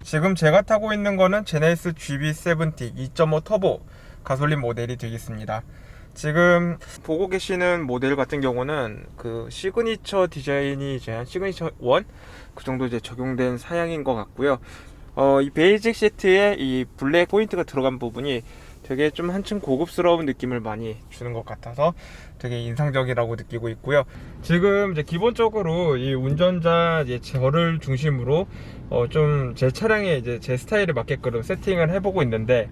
지금 제가 타고 있는 거는 제네시스 GV70 2.5 터보 가솔린 모델이 되겠습니다. 지금 보고 계시는 모델 같은 경우는 그 시그니처 디자인이 이제 한 시그니처 1? 그 정도 이제 적용된 사양인 것 같고요. 이 베이직 시트에 이 블랙 포인트가 들어간 부분이 되게 좀 한층 고급스러운 느낌을 많이 주는 것 같아서 되게 인상적이라고 느끼고 있고요. 지금 이제 기본적으로 이 운전자 이제 저를 중심으로 좀 제 차량에 이제 제 스타일에 맞게끔 세팅을 해보고 있는데,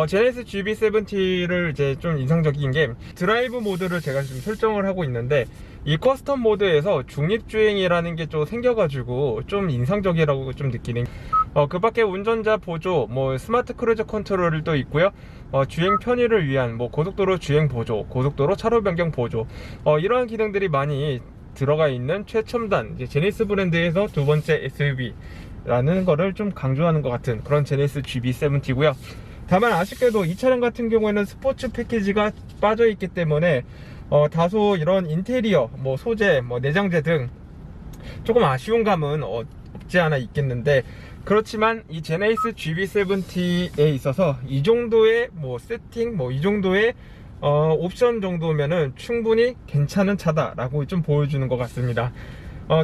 제네시스 GV70를 이제 좀 인상적인 게 드라이브 모드를 제가 지금 설정을 하고 있는데, 이 커스텀 모드에서 중립주행이라는 게 좀 생겨가지고 좀 인상적이라고 좀 느끼는, 그 밖에 운전자 보조, 뭐 스마트 크루즈 컨트롤도 있고요. 주행 편의를 위한 뭐 고속도로 주행 보조, 고속도로 차로 변경 보조, 이러한 기능들이 많이 들어가 있는 최첨단 제네시스 브랜드에서 두 번째 SUV라는 거를 좀 강조하는 것 같은 그런 제네시스 GV70이고요. 다만 아쉽게도 이 차량 같은 경우에는 스포츠 패키지가 빠져 있기 때문에 다소 이런 인테리어, 뭐 소재, 뭐 내장재 등 조금 아쉬운 감은 없지 않아 있겠는데, 그렇지만 이 제네시스 GV70에 있어서 이 정도의 뭐 세팅, 뭐 이 정도의 옵션 정도면은 충분히 괜찮은 차다라고 좀 보여주는 것 같습니다.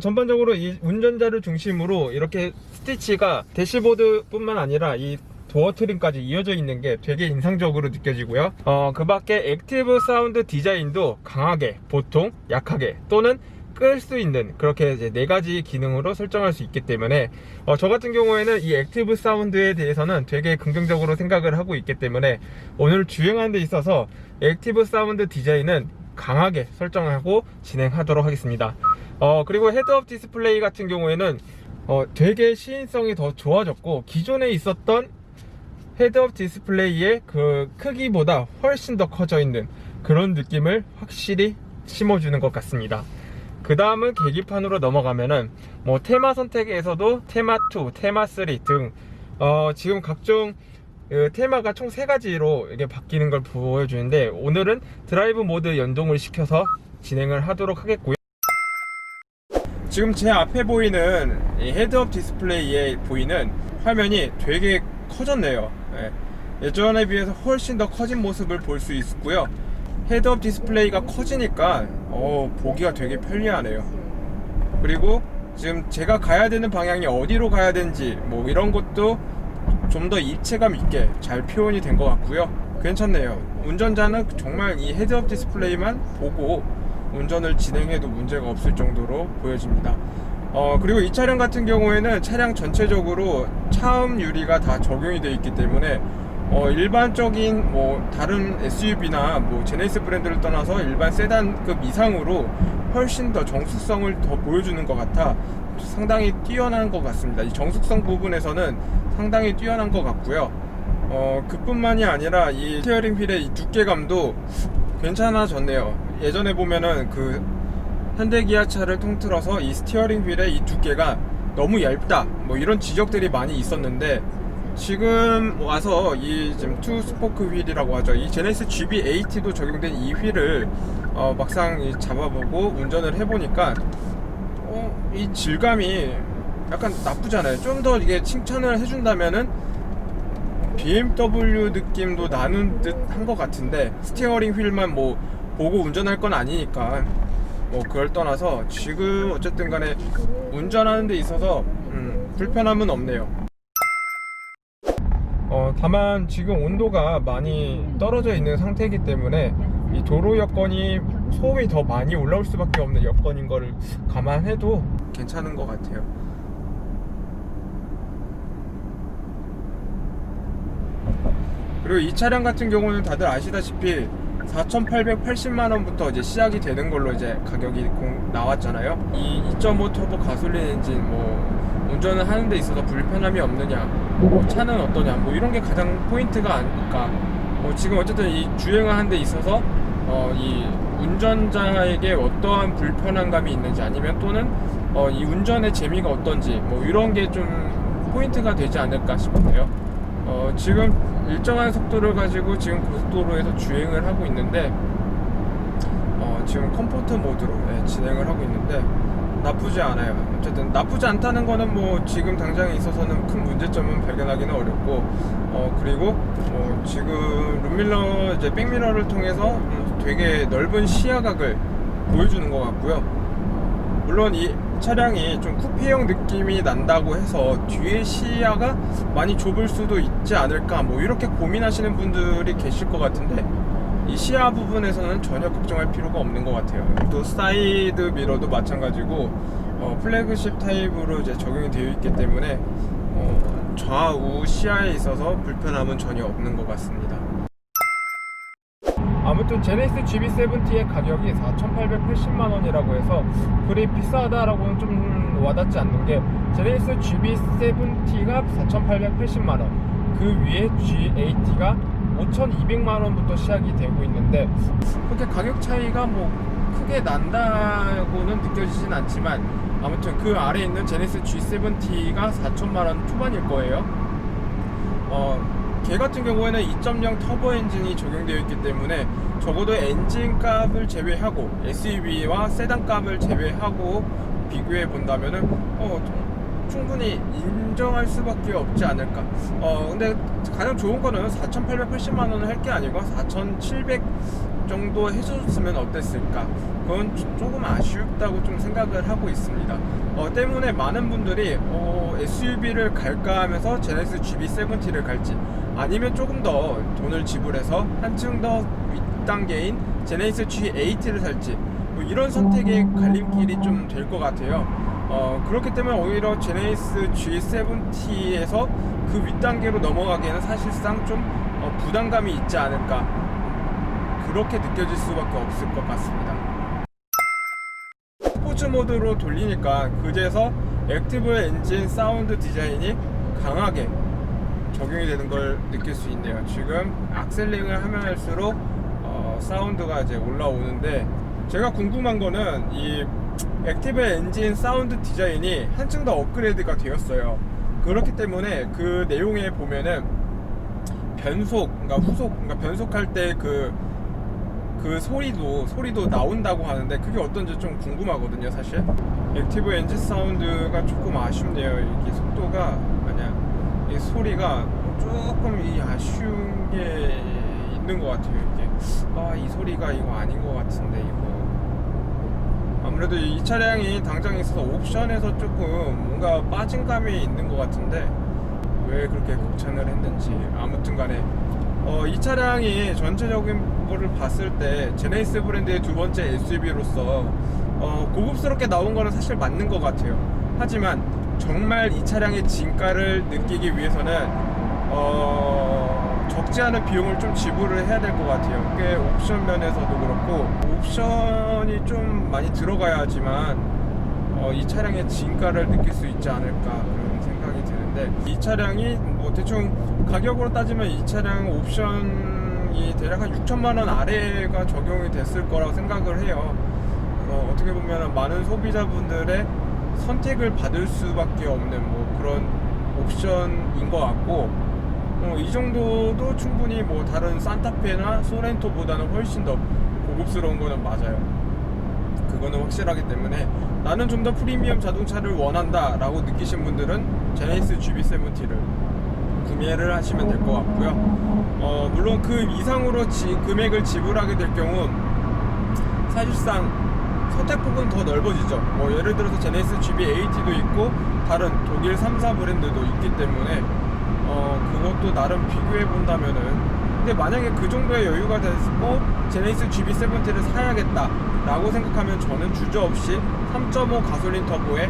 전반적으로 이 운전자를 중심으로 이렇게 스티치가 대시보드 뿐만 아니라 이 도어 트림까지 이어져 있는 게 되게 인상적으로 느껴지고요. 그 밖에 액티브 사운드 디자인도 강하게, 보통, 약하게 또는 끌 수 있는, 그렇게 이제 4가지 기능으로 설정할 수 있기 때문에 저 같은 경우에는 이 액티브 사운드에 대해서는 되게 긍정적으로 생각을 하고 있기 때문에 오늘 주행하는 데 있어서 액티브 사운드 디자인은 강하게 설정하고 진행하도록 하겠습니다. 그리고 헤드업 디스플레이 같은 경우에는 되게 시인성이 더 좋아졌고, 기존에 있었던 헤드업 디스플레이의 그 크기보다 훨씬 더 커져 있는 그런 느낌을 확실히 심어주는 것 같습니다. 그 다음은 계기판으로 넘어가면은 뭐 테마 선택에서도 테마2, 테마3 등 지금 각종 테마가 총 3가지로 이게 바뀌는 걸 보여주는데, 오늘은 드라이브 모드 연동을 시켜서 진행을 하도록 하겠고요. 지금 제 앞에 보이는 이 헤드업 디스플레이에 보이는 화면이 되게 커졌네요. 예전에 비해서 훨씬 더 커진 모습을 볼 수 있고요. 헤드업 디스플레이가 커지니까 보기가 되게 편리하네요. 그리고 지금 제가 가야 되는 방향이 어디로 가야 되는지 뭐 이런 것도 좀 더 입체감 있게 잘 표현이 된 것 같고요. 괜찮네요. 운전자는 정말 이 헤드업 디스플레이만 보고 운전을 진행해도 문제가 없을 정도로 보여집니다. 그리고 이 차량 같은 경우에는 차량 전체적으로 차음 유리가 다 적용이 되어 있기 때문에 일반적인 뭐 다른 SUV나 뭐 제네시스 브랜드를 떠나서 일반 세단급 이상으로 훨씬 더 정숙성을 더 보여주는 것 같아 상당히 뛰어난 것 같습니다. 이 정숙성 부분에서는 상당히 뛰어난 것 같고요. 그뿐만이 아니라 이 스티어링 휠의 이 두께감도 괜찮아졌네요. 예전에 보면은 그 현대기아차를 통틀어서 이 스티어링 휠의 이 두께가 너무 얇다, 뭐 이런 지적들이 많이 있었는데, 지금 와서 이 지금 투 스포크 휠이라고 하죠. 이 제네시스 GV80도 적용된 이 휠을 막상 잡아보고 운전을 해보니까 이 질감이 약간 나쁘잖아요. 좀 더 이게 칭찬을 해준다면은 BMW 느낌도 나는 듯 한 것 같은데, 스티어링 휠만 뭐 보고 운전할 건 아니니까 뭐 그걸 떠나서 지금 어쨌든 간에 운전하는 데 있어서 불편함은 없네요. 다만 지금 온도가 많이 떨어져 있는 상태이기 때문에 이 도로 여건이 소음이 더 많이 올라올 수밖에 없는 여건인 거를 감안해도 괜찮은 것 같아요. 그리고 이 차량 같은 경우는 다들 아시다시피 4,880만원부터 이제 시작이 되는 걸로 이제 가격이 나왔잖아요. 이 2.5 터보 가솔린 엔진 뭐 운전을 하는 데 있어서 불편함이 없느냐, 뭐 차는 어떠냐, 뭐 이런 게 가장 포인트가 아닐까. 지금 어쨌든 이 주행을 하는 데 있어서 이 운전자에게 어떠한 불편한 감이 있는지, 아니면 또는 이 운전의 재미가 어떤지, 뭐 이런 게 좀 포인트가 되지 않을까 싶은데요. 지금 일정한 속도를 가지고 지금 고속도로에서 주행을 하고 있는데, 지금 컴포트 모드로 진행을 하고 있는데, 나쁘지 않아요. 어쨌든 나쁘지 않다는 거는 뭐 지금 당장에 있어서는 큰 문제점은 발견하기는 어렵고, 그리고 지금 룸밀러 이제 백미러를 통해서 되게 넓은 시야각을 보여주는 것 같고요. 물론 이 차량이 좀 쿠페형 느낌이 난다고 해서 뒤에 시야가 많이 좁을 수도 있지 않을까, 뭐 이렇게 고민하시는 분들이 계실 것 같은데, 이 시야 부분에서는 전혀 걱정할 필요가 없는 것 같아요. 또 사이드 미러도 마찬가지고 플래그십 타입으로 이제 적용이 되어 있기 때문에 좌우 시야에 있어서 불편함은 전혀 없는 것 같습니다. 아무튼 제네시스 GB70의 가격이 4,880만 원이라고 해서 그리 비싸다라고는 좀 와닿지 않는 게, 제네시스 GB70가 4,880만 원, 그 위에 G80가 5,200만 원부터 시작이 되고 있는데, 그렇게 가격 차이가 뭐 크게 난다고는 느껴지진 않지만, 아무튼 그 아래에 있는 제네시스 G70가 4천만 원 초반일 거예요. 걔 같은 경우에는 2.0 터보 엔진이 적용되어 있기 때문에 적어도 엔진 값을 제외하고 SUV와 세단 값을 제외하고 비교해 본다면은 충분히 인정할 수밖에 없지 않을까. 근데 가장 좋은 거는 4,880만 원을 할 게 아니고 4,700 정도 해줬으면 어땠을까. 그건 조금 아쉽다고 좀 생각을 하고 있습니다. 때문에 많은 분들이 SUV를 갈까 하면서 제네시스 GB70를 갈지, 아니면 조금 더 돈을 지불해서 한층 더 윗단계인 제네시스 G80를 살지, 뭐 이런 선택의 갈림길이 좀 될 것 같아요. 그렇기 때문에 오히려 제네시스 G70에서 그 윗단계로 넘어가기에는 사실상 좀 부담감이 있지 않을까, 그렇게 느껴질 수밖에 없을 것 같습니다. 스포츠 모드로 돌리니까 그제서 액티브 엔진 사운드 디자인이 강하게 적용이 되는 걸 느낄 수 있네요. 지금 악셀링을 하면 할수록 사운드가 이제 올라오는데, 제가 궁금한 거는 이 액티브 엔진 사운드 디자인이 한층 더 업그레이드가 되었어요. 그렇기 때문에 그 내용에 보면은 변속, 그러니까 후속, 그러니까 변속할 때 그 소리도 나온다고 하는데, 그게 어떤지 좀 궁금하거든요, 사실. 액티브 엔진 사운드가 조금 아쉽네요. 이게 속도가 이 소리가 조금 아쉬운 게 있는 것 같아요. 이게 이 소리가 이거 아닌 것 같은데, 이거 아무래도 이 차량이 당장 있어서 옵션에서 조금 뭔가 빠진감이 있는 것 같은데, 왜 그렇게 극찬을 했는지. 아무튼 간에 이 차량이 전체적인 거를 봤을 때 제네시스 브랜드의 두 번째 SUV로서 고급스럽게 나온 거는 사실 맞는 것 같아요. 하지만 정말 이 차량의 진가를 느끼기 위해서는 적지 않은 비용을 좀 지불을 해야 될 것 같아요. 꽤 옵션 면에서도 그렇고, 옵션이 좀 많이 들어가야지만 이 차량의 진가를 느낄 수 있지 않을까, 그런 생각이 드는데, 이 차량이 뭐 대충 가격으로 따지면 이 차량 옵션이 대략 한 6천만 원 아래가 적용이 됐을 거라고 생각을 해요. 어떻게 보면 많은 소비자분들의 선택을 받을 수밖에 없는 뭐 그런 옵션인 것 같고, 이 정도도 충분히 뭐 다른 산타페나 소렌토보다는 훨씬 더 고급스러운 거는 맞아요. 그거는 확실하기 때문에 나는 좀 더 프리미엄 자동차를 원한다 라고 느끼신 분들은 제네시스 GB70를 구매를 하시면 될 것 같고요. 물론 그 이상으로 금액을 지불하게 될 경우 사실상 선택폭은 더 넓어지죠. 뭐 예를 들어서 제네시스 GB80도 있고 다른 독일 3사 브랜드도 있기 때문에 그것도 나름 비교해 본다면은, 근데 만약에 그 정도의 여유가 됐고 제네시스 GB70를 사야겠다 라고 생각하면 저는 주저없이 3.5 가솔린 터보의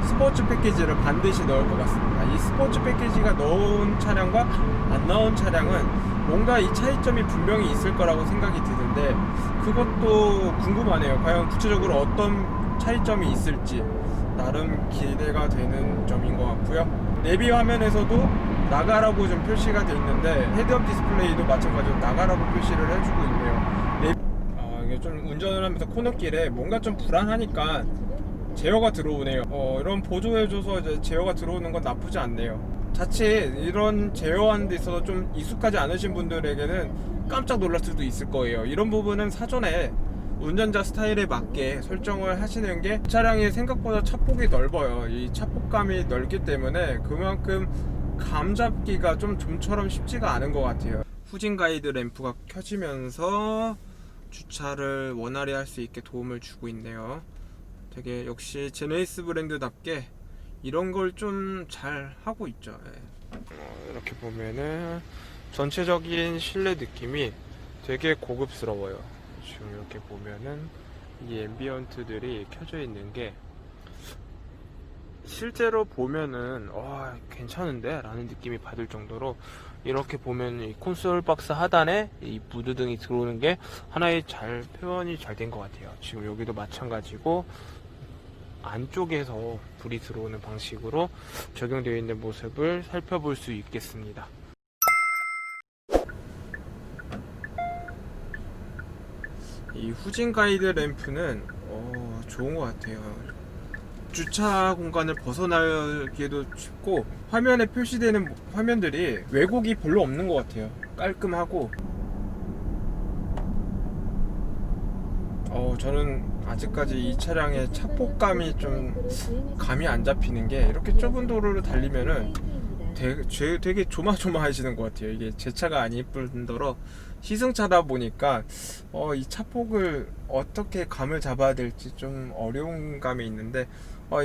스포츠 패키지를 반드시 넣을 것 같습니다. 이 스포츠 패키지가 넣은 차량과 안 넣은 차량은 뭔가 이 차이점이 분명히 있을 거라고 생각이 드는데, 그것도 궁금하네요. 과연 구체적으로 어떤 차이점이 있을지 나름 기대가 되는 점인 것 같고요. 내비 화면에서도 나가라고 좀 표시가 되어 있는데, 헤드업 디스플레이도 마찬가지로 나가라고 표시를 해주고 있네요. 이게 좀 운전을 하면서 코너길에 뭔가 좀 불안하니까 제어가 들어오네요. 이런 보조해줘서 이제 제어가 들어오는 건 나쁘지 않네요. 자칫 이런 제어하는 데 있어서 좀 익숙하지 않으신 분들에게는 깜짝 놀랄 수도 있을 거예요. 이런 부분은 사전에 운전자 스타일에 맞게 설정을 하시는 게 차량이 생각보다 차폭이 넓어요. 이 차폭감이 넓기 때문에 그만큼 감 잡기가 좀처럼 쉽지가 않은 것 같아요. 후진 가이드 램프가 켜지면서 주차를 원활히 할 수 있게 도움을 주고 있네요. 되게 역시 제네시스 브랜드답게 이런 걸 좀 잘 하고 있죠. 이렇게 보면은 전체적인 실내 느낌이 되게 고급스러워요. 지금 이렇게 보면은 이 앰비언트들이 켜져 있는 게 실제로 보면은 와 괜찮은데? 라는 느낌이 받을 정도로 이렇게 보면 이 콘솔 박스 하단에 이 무드등이 들어오는 게 하나의 잘 표현이 잘 된 것 같아요. 지금 여기도 마찬가지고 안쪽에서 불이 들어오는 방식으로 적용되어 있는 모습을 살펴볼 수 있겠습니다. 이 후진 가이드 램프는 좋은 것 같아요. 주차 공간을 벗어나기에도 쉽고 화면에 표시되는 화면들이 왜곡이 별로 없는 것 같아요. 깔끔하고 저는 아직까지 이 차량의 차폭감이 좀 감이 안 잡히는 게 이렇게 좁은 도로를 달리면은 되게 조마조마해지는 것 같아요. 이게 제 차가 아닐 뿐더러 시승차다 보니까 이 차폭을 어떻게 감을 잡아야 될지 좀 어려운 감이 있는데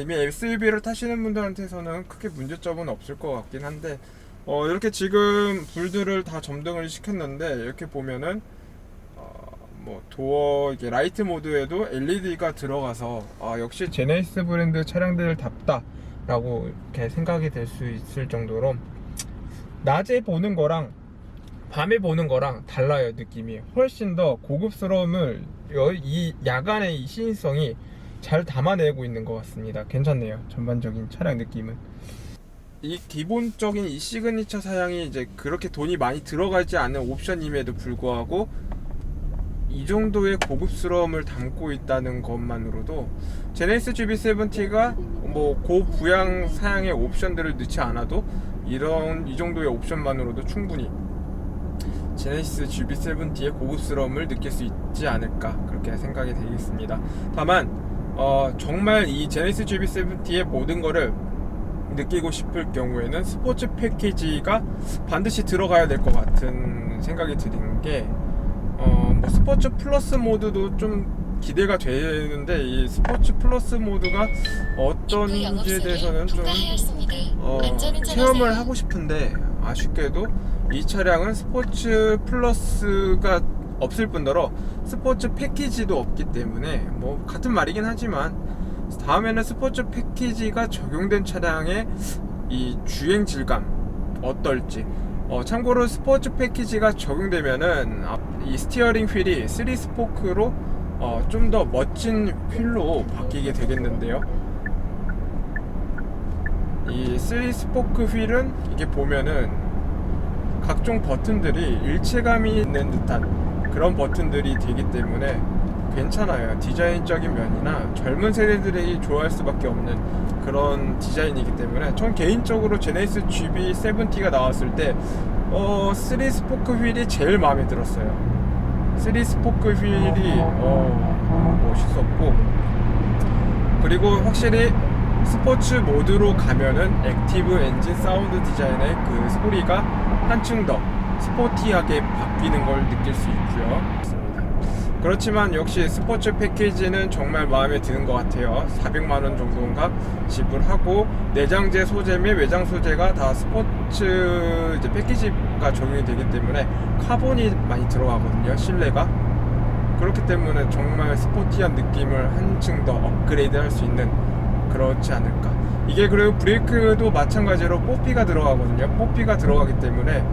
이미 SUV를 타시는 분들한테서는 크게 문제점은 없을 것 같긴 한데 이렇게 지금 불들을 다 점등을 시켰는데 이렇게 보면은 뭐 도어 이게 라이트 모드에도 LED가 들어가서 역시 제네시스 브랜드 차량들답다 라고 이렇게 생각이 될 수 있을 정도로 낮에 보는 거랑 밤에 보는 거랑 달라요. 느낌이 훨씬 더 고급스러움을 이 야간의 이 시인성이 잘 담아내고 있는 것 같습니다. 괜찮네요. 전반적인 차량 느낌은 이 기본적인 이 시그니처 사양이 이제 그렇게 돈이 많이 들어가지 않은 옵션임에도 불구하고 이 정도의 고급스러움을 담고 있다는 것만으로도 제네시스 GV70가 뭐 고부양 사양의 옵션들을 넣지 않아도 이 정도의 옵션만으로도 충분히 제네시스 GV70의 고급스러움을 느낄 수 있지 않을까 그렇게 생각이 되겠습니다. 다만 정말 이 제네시스 GV70의 모든 거를 느끼고 싶을 경우에는 스포츠 패키지가 반드시 들어가야 될 것 같은 생각이 드는 게 뭐 스포츠 플러스 모드도 좀 기대가 되는데 이 스포츠 플러스 모드가 어떤지에 대해서는 좀 체험을 하고 싶은데 아쉽게도 이 차량은 스포츠 플러스가 없을 뿐더러 스포츠 패키지도 없기 때문에 뭐 같은 말이긴 하지만 다음에는 스포츠 패키지가 적용된 차량의 이 주행 질감 어떨지 참고로 스포츠 패키지가 적용되면은 이 스티어링 휠이 3스포크로 좀 더 멋진 휠로 바뀌게 되겠는데요. 이 3스포크 휠은 이게 보면은 각종 버튼들이 일체감이 있는 듯한 그런 버튼들이 되기 때문에 괜찮아요. 디자인적인 면이나 젊은 세대들이 좋아할 수밖에 없는 그런 디자인이기 때문에 전 개인적으로 제네시스 GV70가 나왔을 때 3스포크 휠이 제일 마음에 들었어요. 3스포크 휠이 멋있었고 그리고 확실히 스포츠 모드로 가면은 액티브 엔진 사운드 디자인의 그 소리가 한층 더 스포티하게 바뀌는 걸 느낄 수 있고요. 그렇지만 역시 스포츠 패키지는 정말 마음에 드는 것 같아요. 400만원 정도인가 지불하고 내장재 소재 및 외장 소재가 다 스포츠 이제 패키지가 적용이 되기 때문에 카본이 많이 들어가거든요. 실내가. 그렇기 때문에 정말 스포티한 느낌을 한층 더 업그레이드 할 수 있는 그렇지 않을까. 이게 그리고 브레이크도 마찬가지로 뽀삐가 들어가거든요. 뽀삐가 들어가기 때문에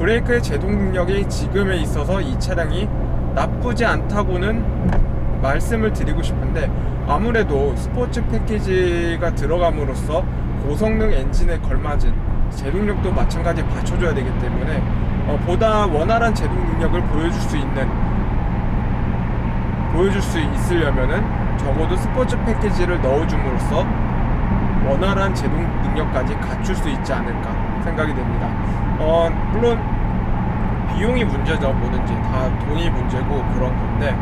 브레이크의 제동 능력이 지금에 있어서 이 차량이 나쁘지 않다고는 말씀을 드리고 싶은데 아무래도 스포츠 패키지가 들어감으로써 고성능 엔진에 걸맞은 제동력도 마찬가지에 받쳐줘야 되기 때문에 보다 원활한 제동 능력을 보여줄 수 있으려면은 적어도 스포츠 패키지를 넣어줌으로써 원활한 제동 능력까지 갖출 수 있지 않을까 생각이 됩니다. 물론 비용이 문제죠. 뭐든지 다 돈이 문제고 그런 건데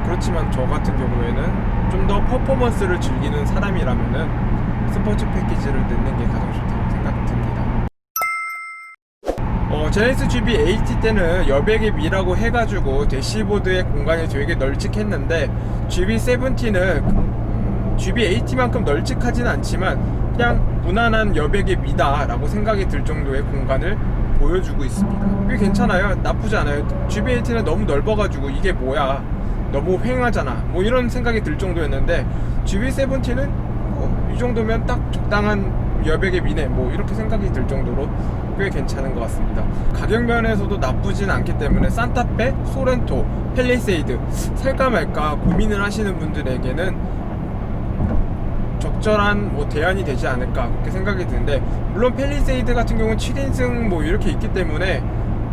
그렇지만 저 같은 경우에는 좀 더 퍼포먼스를 즐기는 사람이라면은 스포츠 패키지를 넣는 게 가장 좋다고 생각됩니다. 제네시스 GB80 때는 여백의 미라고 해가지고 대시보드의 공간이 되게 널찍했는데 GB70는 GB80만큼 널찍하진 않지만 그냥 무난한 여백의 미다 라고 생각이 들 정도의 공간을 보여주고 있습니다. 꽤 괜찮아요. 나쁘지 않아요. GB80는 너무 넓어가지고 이게 뭐야, 너무 휑하잖아, 뭐 이런 생각이 들 정도였는데 GB70는 이 정도면 딱 적당한 여백의 미네, 뭐 이렇게 생각이 들 정도로 꽤 괜찮은 것 같습니다. 가격 면에서도 나쁘진 않기 때문에 산타페, 소렌토, 팰리세이드 살까 말까 고민을 하시는 분들에게는 적절한 대안이 되지 않을까 그렇게 생각이 드는데, 물론 팰리세이드 같은 경우는 7인승 뭐 이렇게 있기 때문에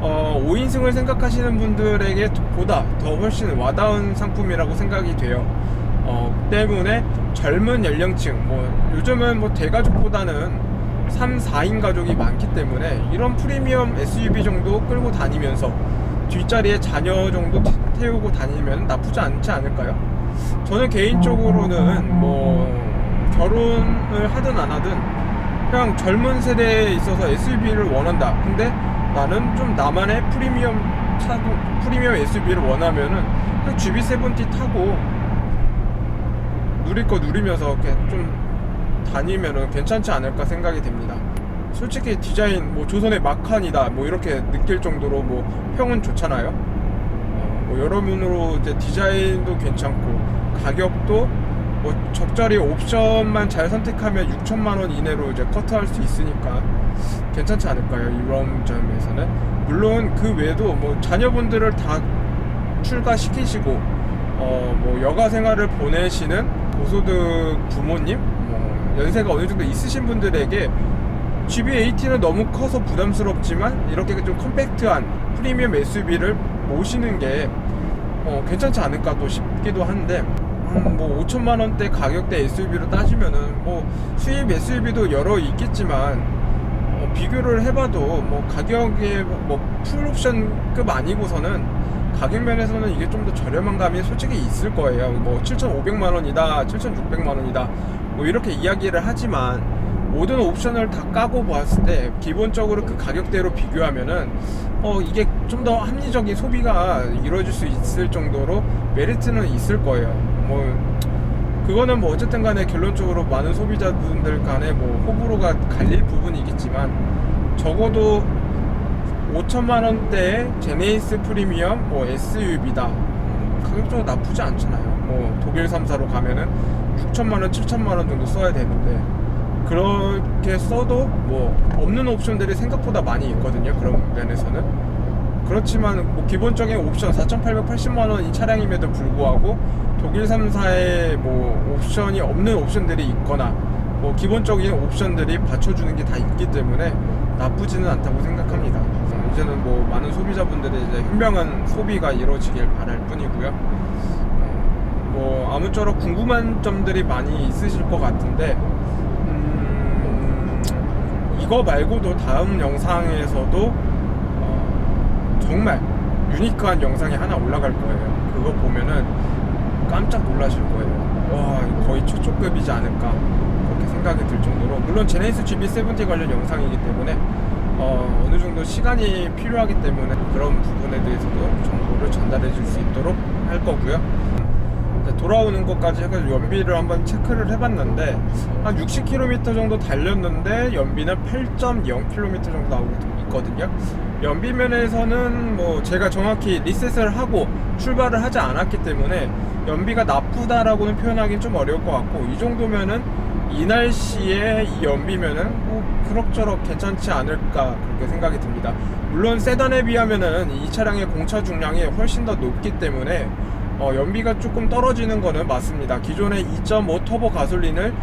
5인승을 생각하시는 분들에게 보다 더 훨씬 와닿은 상품이라고 생각이 돼요. 때문에 젊은 연령층, 요즘은 대가족보다는 3, 4인 가족이 많기 때문에 이런 프리미엄 SUV 정도 끌고 다니면서 뒷자리에 자녀 정도 태우고 다니면 나쁘지 않지 않을까요? 저는 개인적으로는 결혼을 하든 안 하든 그냥 젊은 세대에 있어서 SUV를 원한다. 근데 나는 좀 나만의 프리미엄 SUV를 원하면은 GB70 타고 누릴 거 누리면서 이렇게 좀 다니면은 괜찮지 않을까 생각이 됩니다. 솔직히 디자인 조선의 마칸이다 이렇게 느낄 정도로 평은 좋잖아요. 여러모로 이제 디자인도 괜찮고 가격도 적절히 옵션만 잘 선택하면 6천만 원 이내로 이제 커트할 수 있으니까 괜찮지 않을까요? 이런 점에서는. 물론 그 외에도 자녀분들을 다 출가시키시고 여가 생활을 보내시는 고소득 부모님, 연세가 어느 정도 있으신 분들에게 GB80는 너무 커서 부담스럽지만 이렇게 좀 컴팩트한 프리미엄 SUV를 모시는 게 괜찮지 않을까 또 싶기도 한데, 5천만 원대 가격대 SUV로 따지면은 수입 SUV도 여러 있겠지만 비교를 해봐도 가격에 풀 옵션급 아니고서는 가격 면에서는 이게 좀 더 저렴한 감이 솔직히 있을 거예요. 7,500만 원이다, 7,600만 원이다 이렇게 이야기를 하지만 모든 옵션을 다 까고 봤을 때 기본적으로 그 가격대로 비교하면은 이게 좀 더 합리적인 소비가 이루어질 수 있을 정도로 메리트는 있을 거예요. 그거는 어쨌든 간에 결론적으로 많은 소비자분들 간에 호불호가 갈릴 부분이겠지만, 적어도 5천만 원대의 제네시스 프리미엄 SUV다. 가격적으로 나쁘지 않잖아요. 독일 3사로 가면은 6천만 원, 7천만 원 정도 써야 되는데 그렇게 써도 없는 옵션들이 생각보다 많이 있거든요. 그런 면에서는. 그렇지만 기본적인 옵션 4,880만 원이 차량임에도 불구하고 독일 3사에 옵션이 없는 옵션들이 있거나 기본적인 옵션들이 받쳐주는 게 다 있기 때문에 나쁘지는 않다고 생각합니다. 이제는 많은 소비자분들의 이제 현명한 소비가 이루어지길 바랄 뿐이고요. 아무쪼록 궁금한 점들이 많이 있으실 것 같은데, 이거 말고도 다음 영상에서도 정말 유니크한 영상이 하나 올라갈 거예요. 그거 보면은 깜짝 놀라실 거예요. 와, 거의 최초급이지 않을까 그렇게 생각이 들 정도로. 물론 제네시스 GB70 관련 영상이기 때문에 어느 정도 시간이 필요하기 때문에 그런 부분에 대해서도 정보를 전달해 줄 수 있도록 할 거고요. 돌아오는 것까지 해가지고 연비를 한번 체크를 해봤는데 한 60km 정도 달렸는데 연비는 8.0km 정도 나오고 있거든요. 연비 면에서는 제가 정확히 리셋을 하고 출발을 하지 않았기 때문에 연비가 나쁘다라고는 표현하기는 좀 어려울 것 같고, 이 정도면은 이 날씨에 이 연비면은 그럭저럭 괜찮지 않을까 그렇게 생각이 듭니다. 물론 세단에 비하면은 이 차량의 공차 중량이 훨씬 더 높기 때문에 연비가 조금 떨어지는 거는 맞습니다. 기존의 2.5 터보 가솔린을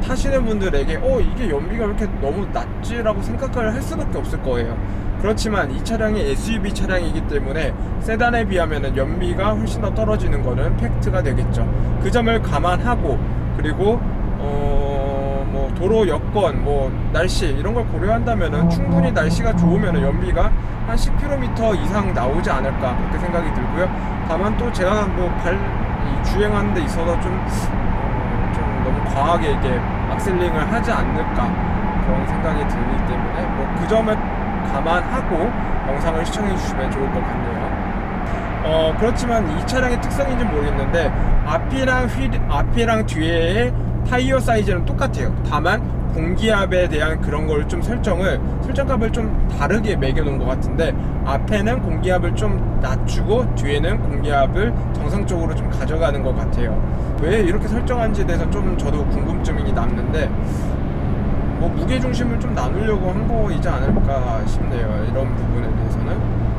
타시는 분들에게 이게 연비가 왜 이렇게 너무 낮지라고 생각을 할 수밖에 없을 거예요. 그렇지만 이 차량이 SUV 차량이기 때문에 세단에 비하면 연비가 훨씬 더 떨어지는 거는 팩트가 되겠죠. 그 점을 감안하고, 그리고 뭐 도로 여건, 뭐 날씨 이런 걸 고려한다면은 충분히 날씨가 좋으면은 연비가 한 10km 이상 나오지 않을까 그렇게 생각이 들고요. 다만 또 제가 뭐 주행하는 데 있어서 좀 너무 과하게 이게 악셀링을 하지 않을까 그런 생각이 들기 때문에 뭐 그 점을 감안하고 영상을 시청해 주시면 좋을 것 같네요. 그렇지만 이 차량의 특성인지 모르겠는데 앞이랑 뒤에의 타이어 사이즈는 똑같아요. 다만 공기압에 대한 그런 걸 좀 설정값을 좀 다르게 매겨 놓은 것 같은데, 앞에는 공기압을 좀 낮추고 뒤에는 공기압을 정상적으로 좀 가져가는 것 같아요. 왜 이렇게 설정한지에 대해서 좀 저도 궁금증이 남는데, 뭐 무게중심을 좀 나누려고 한 거이지 않을까 싶네요. 이런 부분에 대해서는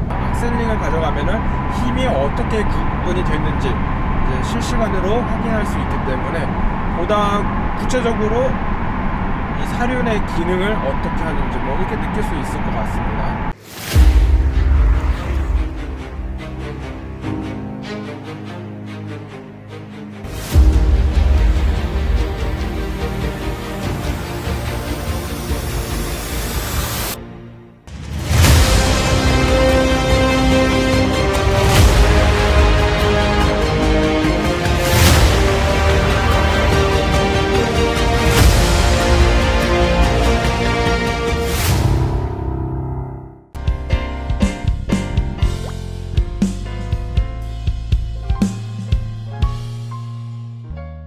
악셀링을 가져가면은 힘이 어떻게 구분이 됐는지 이제 실시간으로 확인할 수 있기 때문에 보다 구체적으로 이 사륜의 기능을 어떻게 하는지 뭐 이렇게 느낄 수 있을 것 같습니다.